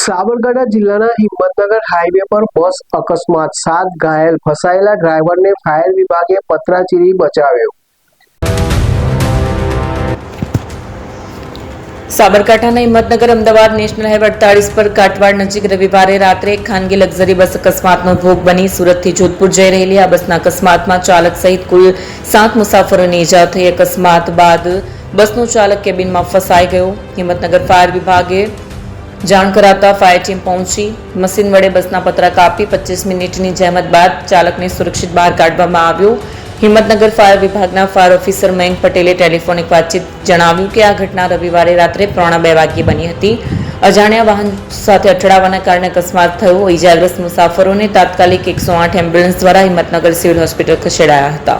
સાબરકાંઠા જિલ્લાના હિંમતનગર હાઈવે પર બસ અકસ્માત, 7 ઘાયલ, ફસાયેલા ડ્રાઈવરને ફાયર વિભાગે પતરાચીરી બચાવ્યો। સાબરકાંઠાના હિંમતનગર અમદાવાદ નેશનલ હાઈવે 48 પર કાટવાડ નજીક રવિવારે રાત્રે એક ખાનગી લક્ઝરી બસ અકસ્માતનો ભોગ બની સુરતથી જોધપુર જઈ રહેલી આ બસના અકસ્માતમાં ચાલક સહિત કુલ 7 મુસાફરોને ઈજા થઈ। અકસ્માત બાદ બસનો ચાલક કેબિનમાં ફસાઈ ગયો। હિંમતનગર ફાયર વિભાગે જાણ કરાતા ફાયર ટીમ પહોંચી મશીન વડે બસના પતરા કાપી 25 મિનિટની જહેમત બાદ ચાલકને સુરક્ષિત બહાર કાઢવામાં આવ્યો। હિંમતનગર ફાયર વિભાગના ફાયર ઓફિસર મયંક પટેલે ટેલિફોનિક વાતચીત જણાવ્યું કે આ ઘટના રવિવારે રાત્રે 2:30 વાગ્યે બની હતી। અજાણ્યા વાહન સાથે અથડાવાના કારણે અકસ્માત થયો। ઈજાગ્રસ્ત મુસાફરોને તાત્કાલિક 108 એમ્બ્યુલન્સ દ્વારા હિંમતનગર સિવિલ હોસ્પિટલ ખસેડાયા હતા।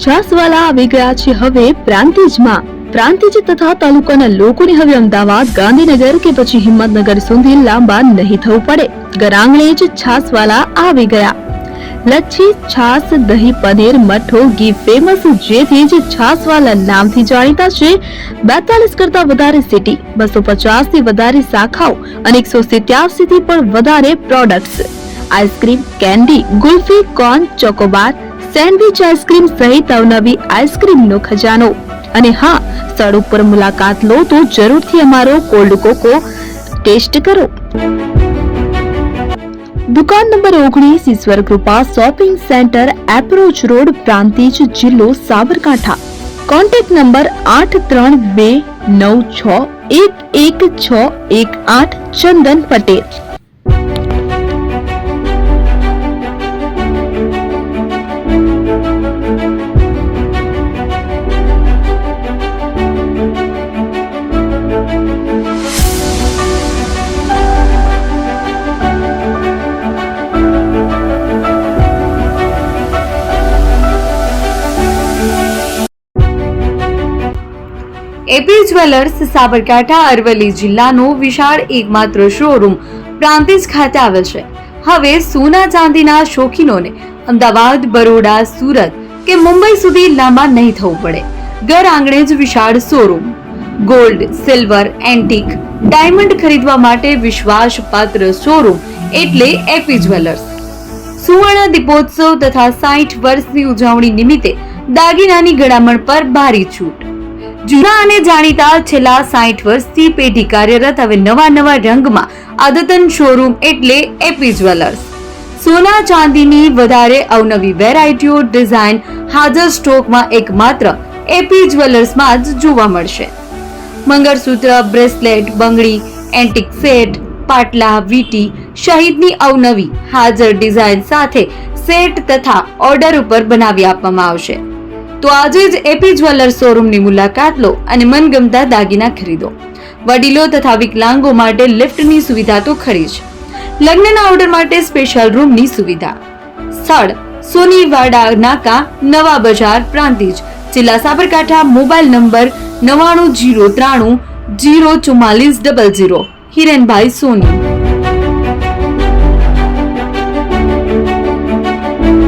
છાસવાલા આવી ગયા છે હવે પ્રાંતિજમાં। પ્રાંતિજ તથા તાલુકાના લોકોને હવે અમદાવાદ, ગાંધીનગર કે પછી હિંમતનગર સુધી લાંબા નહીં થવું પડે। ઘરઆંગણે જ છાસવાલા આવી ગયા। લચ્છી, છાસ, દહીં, પનીર, મઠ્ઠો, ઘી ફેમસ, જેથી જ છાસવાલા નામથી જાણીતા છે। 42 કરતા વધારે સિટી, 250 થી વધારે શાખાઓ અને 187 થી પણ વધારે products. Ice cream, candy, kulfi, corn, Chocobar, sandwich ice cream સહિત અવનવી આઈસ્ક્રીમનો ખજાનો। અને હા, સ્થળ ઉપર મુલાકાત લો તો જરૂરથી અમારો કોલ્ડ કોકો ટેસ્ટ કરો। દુકાન number 19, Ishwar Krupa shopping centre, approach road, Prantij, જિલ્લો Sabarkantha. Contact number 8326111618 Chandan Patel. AP jewellers Sabarkantha Aravalli જિલ્લાનો વિશાળ એકમાત્ર શોરૂમ પ્રાંતિજ ખાતે આવેલ છે। હવે સોના ચાંદીના શોખીનોને અમદાવાદ, બરોડા, સુરત કે મુંબઈ સુધી લાંબા નહીં થવું પડે। ઘર આંગણે જ વિશાળ showroom. Gold, silver, antique, diamond ખરીદવા માટે વિશ્વાસપાત્ર શોરૂમ એટલે એપી જ્વેલર્સ। સુવર્ણ દીપોત્સવ તથા 60 વર્ષની ઉજવણી નિમિત્તે દાગીનાની ગળામણ પર ભારી છૂટ। જૂના અને જાણીતા છેલ્લા 60 વર્ષથી પેઢી કાર્યરત હવે નવા રંગમાં અદ્યતન શોરૂમ એટલે એપી જ્વેલર્સ। સોના ચાંદીની વધારે અવનવી વેરાયટીઓ, ડિઝાઇન હાજર સ્ટોકમાં એકમાત્ર એપી જ્વેલર્સમાં જ જોવા મળશે। મંગળસૂત્ર, બ્રેસલેટ, બંગડી, એન્ટિક સેટ, પાટલા, વીટી સહિતની અવનવી હાજર ડિઝાઇન સાથે સેટ તથા ઓર્ડર ઉપર બનાવી આપવામાં આવશે। તો આજે જ એપી જ્વેલર્સ શોરૂમની મુલાકાત લો અને મનગમતા દાગીના ખરીદો। વડીલો તથા વિકલાંગો માટે લિફ્ટની સુવિધા તો ખરી જ, લગ્નના ઓર્ડર માટે સ્પેશિયલ રૂમની સુવિધા। સ્થળ સોનીવાડા નાકા, નવા બજાર, પ્રાંતિજ, જિલ્લા સાબરકાંઠા। Mobile number 9903004400। હિરેનભાઈ સોની।